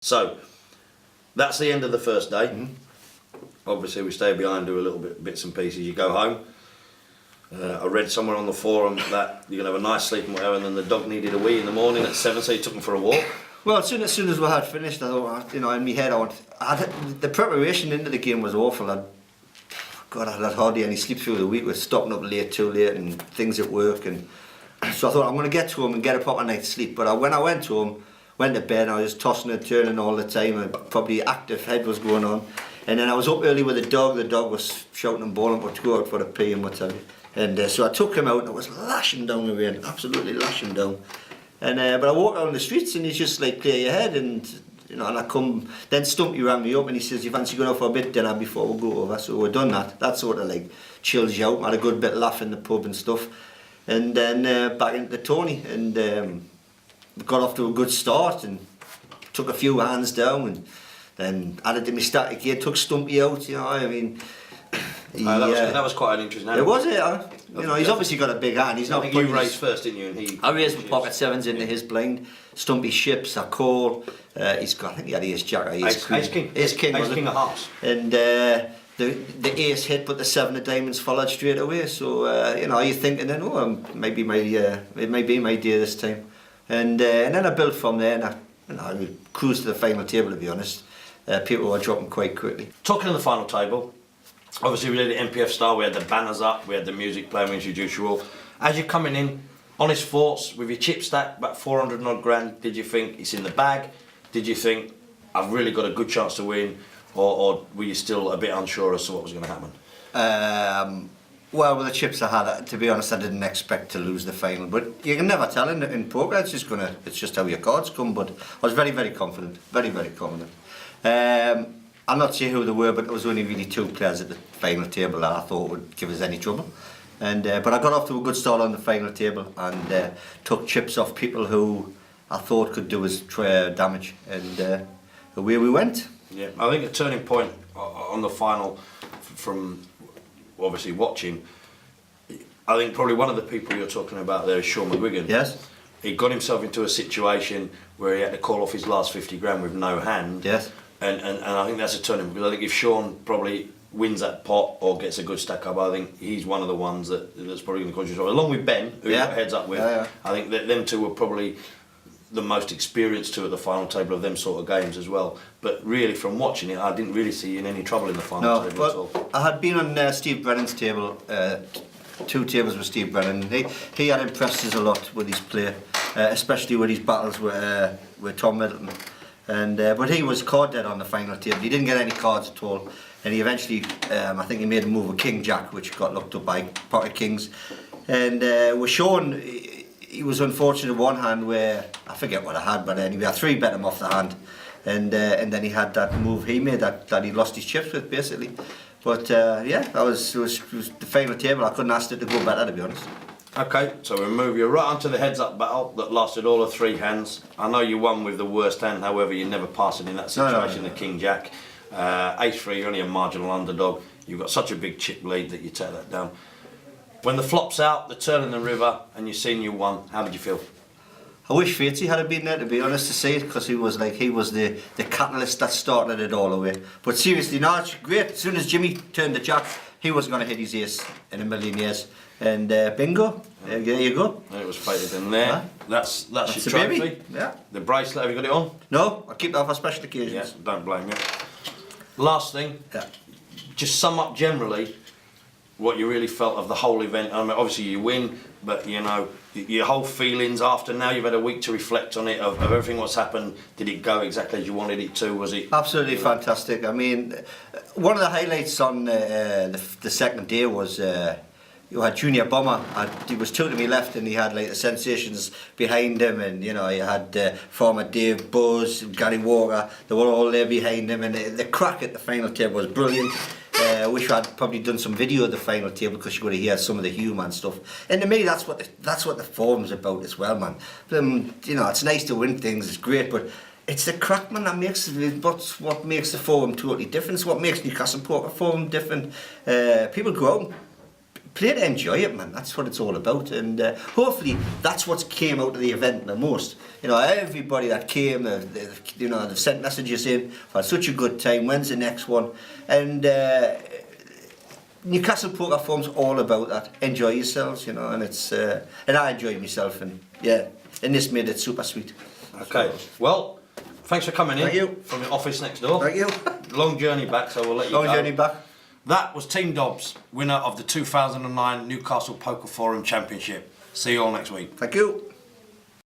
So that's the end of the first day. Obviously we stay behind, do a little bits and pieces. You go home. I read somewhere on the forum that you're gonna have a nice sleep and whatever, and then the dog needed a wee in the morning at 7, so you took him for a walk. Well, as soon as we had finished, I thought, in my head, the preparation into the game was awful. I had hardly any sleep through the week with stopping up late, too late, and things at work, and so I thought I'm going to get to home and get a proper night's sleep. But when I went to home, went to bed, I was tossing and turning all the time, and probably active head was going on. And then I was up early with the dog was shouting and bawling to go out for a pee and what have you. And so I took him out, and it was lashing down the rain, absolutely lashing down. And but I walked out on the streets, and he's just like, clear your head, and and I come, then Stumpy rang me up and he says, you fancy going out for a bit dinner before we go over? So we've done that. That sort of like chills you out. Had a good bit of laugh in the pub and stuff. And then back into the Tony, and got off to a good start and took a few hands down, and then added to my static gear, took Stumpy out, I mean. That was quite an interesting animal. It was, he's obviously got a big hand. He's not. I think you raced first, didn't you? And I raced with pocket sevens into his blind. Stumpy ships, a call. He's got. I think he had ace jack. Ace king. Ace king of hearts. And the ace hit, but the 7 of diamonds followed straight away. So you're thinking then, it may be my day this time. And then I built from there, and I cruised to the final table. To be honest, people were dropping quite quickly. Talking of the final table. Obviously we did the NPF style, we had the banners up, we had the music playing, we introduced you all. As you're coming in, honest thoughts, with your chip stack, about 400 and odd grand, did you think it's in the bag? Did you think, I've really got a good chance to win? Or were you still a bit unsure as to what was going to happen? Well, with the chips I had, to be honest, I didn't expect to lose the final. But you can never tell in poker, it's just how your cards come. But I was very, very confident, very, very confident. I'm not sure who they were, but there was only really 2 players at the final table that I thought would give us any trouble. And but I got off to a good start on the final table and took chips off people who I thought could do us damage, and away we went. Yeah, I think a turning point on the final, from obviously watching, I think probably one of the people you're talking about there is Sean McGuigan. Yes. He got himself into a situation where he had to call off his last 50 grand with no hand. Yes. And I think that's a turning, because I think if Sean probably wins that pot or gets a good stack up, I think he's one of the ones that's probably going to cause you trouble. Along with Ben, who got heads up with, I think that them two were probably the most experienced two at the final table of them sort of games as well. But really, from watching it, I didn't really see you in any trouble in the final table at all. I had been on Steve Brennan's table, 2 tables with Steve Brennan. He had impressed us a lot with his play, especially with his battles with Tom Middleton. And but he was card dead on the final table. He didn't get any cards at all, and he eventually, I think he made a move with King Jack, which got looked up by pocket kings. And with Sean, he was unfortunate in one hand where I forget what I had, but anyway, I 3-bet him off the hand, and then he had that move he made that he lost his chips with basically. But that was the final table. I couldn't ask it to go better, to be honest. Okay, so we'll move you right onto the heads-up battle that lasted all of 3 hands. I know you won with the worst hand, however, you never passed it in that situation, the King Jack. Ace-3, you're only a marginal underdog. You've got such a big chip lead that you take that down. When the flop's out, the turn in the river, and you've seen you won, how did you feel? I wish Fatey had been there, to be honest, to see it, because he was the catalyst that started it all away. But seriously, no, it's great. As soon as Jimmy turned the jack, he wasn't going to hit his ace in a million years. And bingo, there you go. And it was fated in there. That's your trophy. Baby. Yeah. The bracelet, have you got it on? No, I keep that for special occasions. Yeah, don't blame you. Last thing, just sum up generally what you really felt of the whole event. I mean, obviously you win, but your whole feelings after now, you've had a week to reflect on it, of everything what's happened. Did it go exactly as you wanted it to? Was it absolutely fantastic? I mean, one of the highlights on the second day was you had Junior Bomber. He was 2 to my left, and he had like the Sensations behind him, and you had former Dave Buzz, Gary Walker. They were all there behind him, and the crack at the final table was brilliant. I wish I'd probably done some video of the final table, because you're going to hear some of the humour and stuff. And to me, that's what the forum's about as well, man. It's nice to win things, it's great, but it's the crack, man, that makes what makes the forum totally different. It's what makes Newcastle Poker Forum different. People go out and play to enjoy it, man. That's what it's all about, and hopefully that's what came out of the event the most. You know, everybody that came, they've sent messages in. Had such a good time. When's the next one? And Newcastle Poker Forum's all about that. Enjoy yourselves, you know, and it's and I enjoy myself, and yeah, and this made it super sweet. Okay, well, thanks for coming in. Thank you. From your office next door. Thank you. Long journey back, so we'll let you go. Long journey back. That was Team Dobbs, winner of the 2009 Newcastle Poker Forum Championship. See you all next week. Thank you.